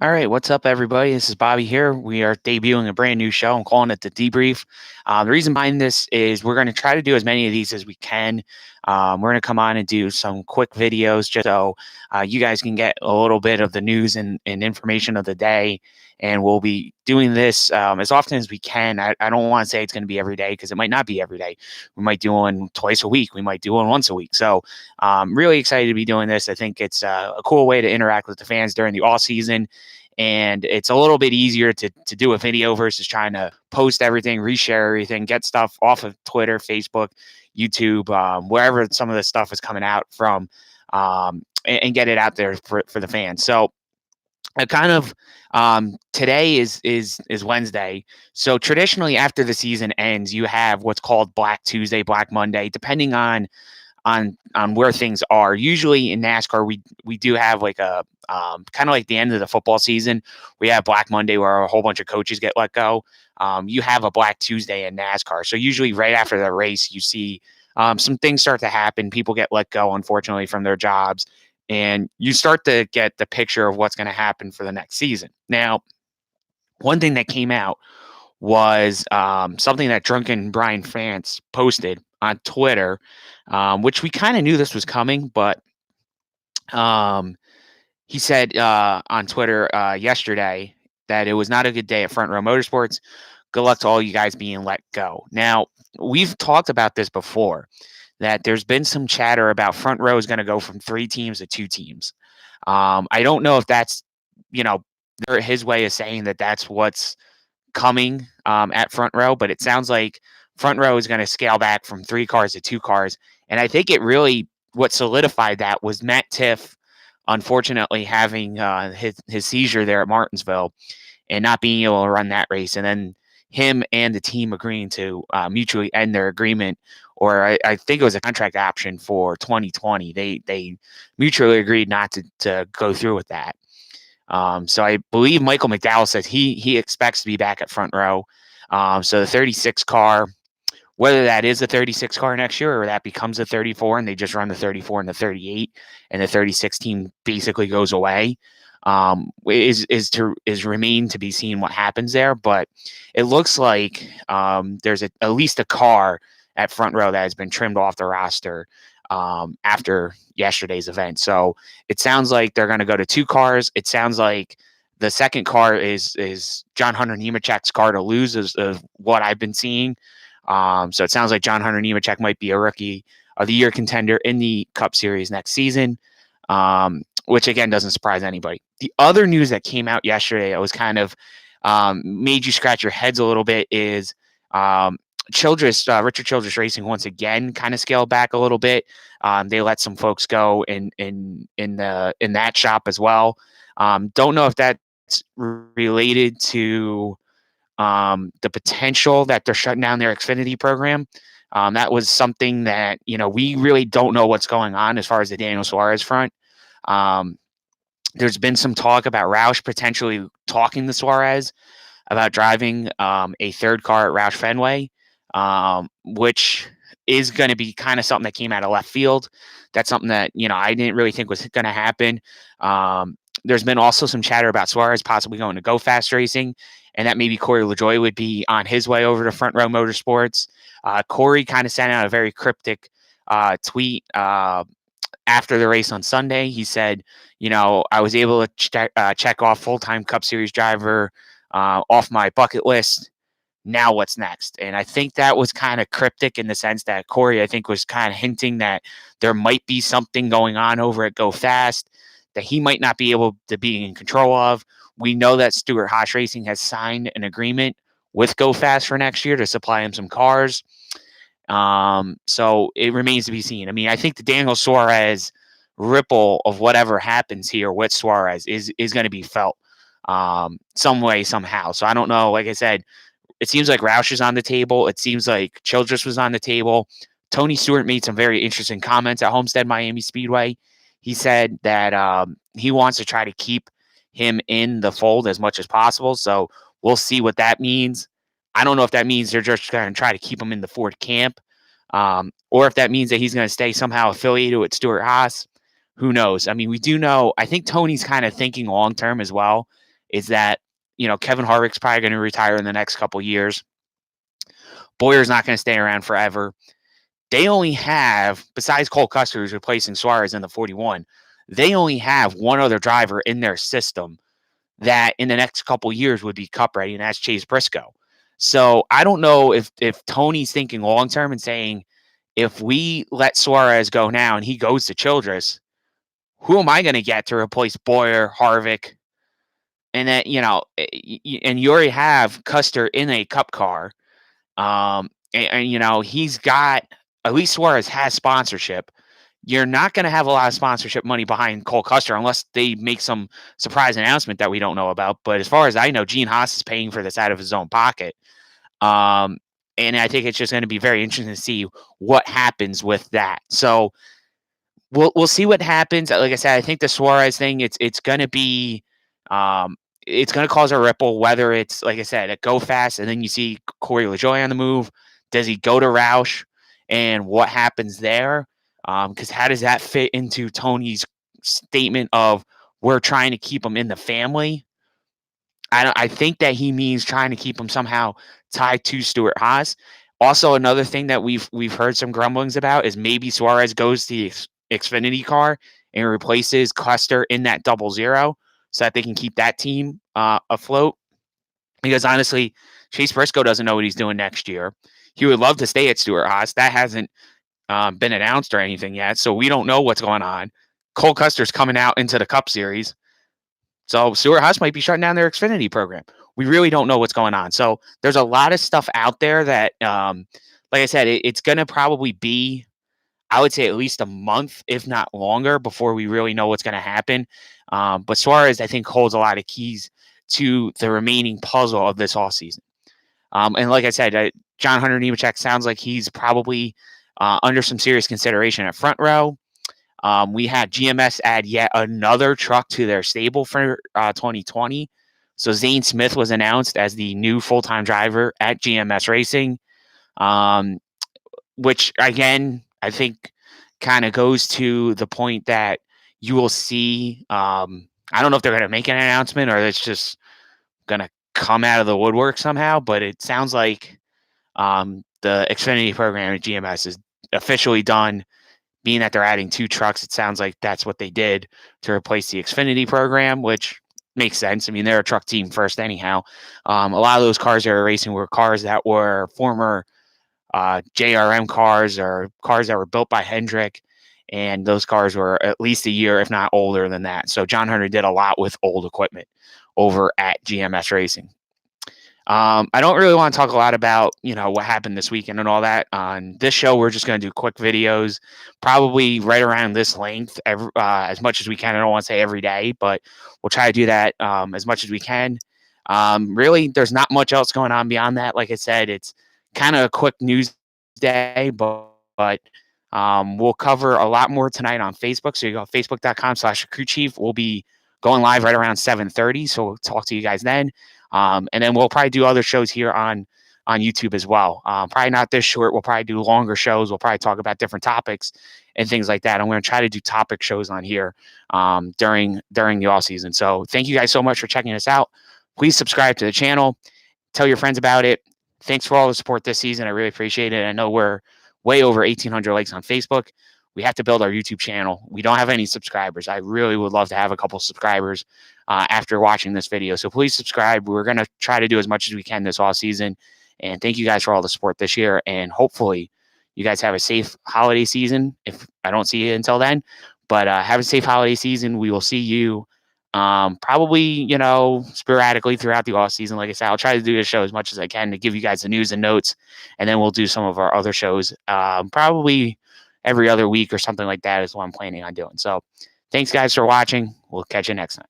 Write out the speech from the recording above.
All right, what's up, everybody? This is Bobby here. We are debuting a brand new show. I'm calling it the Debrief. The reason behind this is we're going to try to do as many of these as we can. We're going to come on and do some quick videos just so you guys can get a little bit of the news and information of the day. And we'll be doing this as often as we can. I don't want to say it's going to be every day because it might not be every day. We might do one twice a week. We might do one once a week. So really excited to be doing this. I think it's a cool way to interact with the fans during the off season, and it's a little bit easier to do a video versus trying to post everything, reshare everything, get stuff off of Twitter, Facebook, YouTube, wherever some of this stuff is coming out from, and get it out there for the fans. So I kind of today is Wednesday. So traditionally after the season ends, you have what's called Black Tuesday, Black Monday, depending on where things are. Usually in NASCAR, we do have like a kind of like the end of the football season. We have Black Monday where a whole bunch of coaches get let go. You have a Black Tuesday in NASCAR. So usually right after the race, you see some things start to happen. People get let go, unfortunately, from their jobs, and you start to get the picture of what's going to happen for the next season. Now, one thing that came out was something that Drunken Brian France posted on Twitter, which we kind of knew this was coming, but um, he said on Twitter yesterday that it was not a good day at Front Row Motorsports. Good luck to all you guys being let go. Now, we've talked about this before, that there's been some chatter about Front Row is going to go from 3 teams to 2 teams. I don't know if that's, you know, his way of saying that that's what's coming at Front Row, but it sounds like Front Row is going to scale back from 3 cars to 2 cars. And I think it really, what solidified that was Matt Tiff, unfortunately, having his seizure there at Martinsville and not being able to run that race. And then him and the team agreeing to mutually end their agreement, or I think it was a contract option for 2020. They mutually agreed not to go through with that. So I believe Michael McDowell says he expects to be back at Front Row. So the 36 car, whether that is a 36 car next year or that becomes a 34 and they just run the 34 and the 38 and the 36 team basically goes away, is remain to be seen what happens there. But it looks like there's at least a car at Front Row that has been trimmed off the roster after yesterday's event. So it sounds like they're going to go to 2 cars. It sounds like the second car is John Hunter Nemechek's car to lose, is what I've been seeing. So it sounds like John Hunter Nemechek might be a rookie of the year contender in the Cup Series next season, which again doesn't surprise anybody. The other news that came out yesterday that was kind of made you scratch your heads a little bit is Richard Childress Racing once again kind of scaled back a little bit. They let some folks go in that shop as well. Don't know if that's related to the potential that they're shutting down their Xfinity program. That was something that we really don't know what's going on as far as the Daniel Suarez front. There's been some talk about Roush potentially talking to Suarez about driving a third car at Roush Fenway, which is going to be kind of something that came out of left field. That's something that, I didn't really think was going to happen. There's been also some chatter about Suarez possibly going to Go Fast Racing, and that maybe Corey LaJoie would be on his way over to Front Row Motorsports. Corey kind of sent out a very cryptic tweet after the race on Sunday. He said, I was able to check off full-time Cup Series driver off my bucket list. Now what's next? And I think that was kind of cryptic in the sense that Corey, I think, was kind of hinting that there might be something going on over at Go Fast that he might not be able to be in control of. We know that Stewart-Haas Racing has signed an agreement with Go Fast for next year to supply him some cars. So it remains to be seen. I mean, I think the Daniel Suarez ripple of whatever happens here with Suarez is going to be felt some way, somehow. So I don't know. Like I said, it seems like Roush is on the table. It seems like Childress was on the table. Tony Stewart made some very interesting comments at Homestead Miami Speedway. He said that he wants to try to keep him in the fold as much as possible. So we'll see what that means. I don't know if that means they're just going to try to keep him in the Ford camp, or if that means that he's going to stay somehow affiliated with Stewart-Haas. Who knows? I mean, we do know, I think Tony's kind of thinking long-term as well. is that, Kevin Harvick's probably going to retire in the next couple years. Boyer's not going to stay around forever. They only have, besides Cole Custer, who's replacing Suarez in the 41, they only have one other driver in their system that in the next couple years would be Cup ready, and that's Chase Briscoe. So I don't know if Tony's thinking long term and saying, if we let Suarez go now and he goes to Childress, who am I going to get to replace Boyer, Harvick? And then, and you already have Custer in a Cup car. And he's got, at least Suarez has sponsorship. You're not going to have a lot of sponsorship money behind Cole Custer unless they make some surprise announcement that we don't know about. But as far as I know, Gene Haas is paying for this out of his own pocket. And I think it's just going to be very interesting to see what happens with that. So we'll see what happens. Like I said, I think the Suarez thing, it's going to be, it's going to cause a ripple, whether it's, like I said, a go fast and then you see Corey LaJoie on the move. Does he go to Roush? And what happens there? Because how does that fit into Tony's statement of we're trying to keep him in the family? I think that he means trying to keep him somehow tied to Stewart Haas. Also, another thing that we've heard some grumblings about is maybe Suarez goes to the Xfinity car and replaces Custer in that 00, so that they can keep that team afloat. Because honestly, Chase Briscoe doesn't know what he's doing next year. He would love to stay at Stewart Haas. That hasn't been announced or anything yet, so we don't know what's going on. Cole Custer's coming out into the Cup Series. So Stewart Haas might be shutting down their Xfinity program. We really don't know what's going on. So there's a lot of stuff out there that, like I said, it's going to probably be, I would say, at least a month, if not longer, before we really know what's going to happen. But Suarez, I think, holds a lot of keys to the remaining puzzle of this offseason. And like I said, John Hunter Nemechek sounds like he's probably under some serious consideration at front row. We had GMS add yet another truck to their stable for 2020. So Zane Smith was announced as the new full-time driver at GMS Racing, which, again, I think kind of goes to the point that you will see. I don't know if they're going to make an announcement or it's just going to come out of the woodwork somehow, but it sounds like the Xfinity program at GMS is officially done. Being that they're adding 2 trucks, it sounds like that's what they did to replace the Xfinity program, which makes sense. I mean, they're a truck team first anyhow. A lot of those cars they were racing were cars that were former JRM cars or cars that were built by Hendrick, and those cars were at least a year, if not older than that. So John Hunter did a lot with old equipment over at GMS Racing. I don't really want to talk a lot about, what happened this weekend and all that. On this show, we're just going to do quick videos, probably right around this length, as much as we can. I don't want to say every day, but we'll try to do that as much as we can. Really, there's not much else going on beyond that. Like I said, it's kind of a quick news day, but we'll cover a lot more tonight on Facebook. So you go facebook.com/recruit chief. We'll be going live right around 7:30. So we'll talk to you guys then. And then we'll probably do other shows here on YouTube as well. Probably not this short. We'll probably do longer shows. We'll probably talk about different topics and things like that. I'm going to try to do topic shows on here during the off season. So thank you guys so much for checking us out. Please subscribe to the channel. Tell your friends about it. Thanks for all the support this season. I really appreciate it. I know we're way over 1,800 likes on Facebook. We have to build our YouTube channel. We don't have any subscribers. I really would love to have a couple subscribers after watching this video. So please subscribe. We're going to try to do as much as we can this off season. And thank you guys for all the support this year. And hopefully you guys have a safe holiday season. If I don't see you until then, but have a safe holiday season. We will see you probably, sporadically throughout the off season. Like I said, I'll try to do this show as much as I can to give you guys the news and notes. And then we'll do some of our other shows, probably every other week or something like that is what I'm planning on doing. So thanks guys for watching. We'll catch you next time.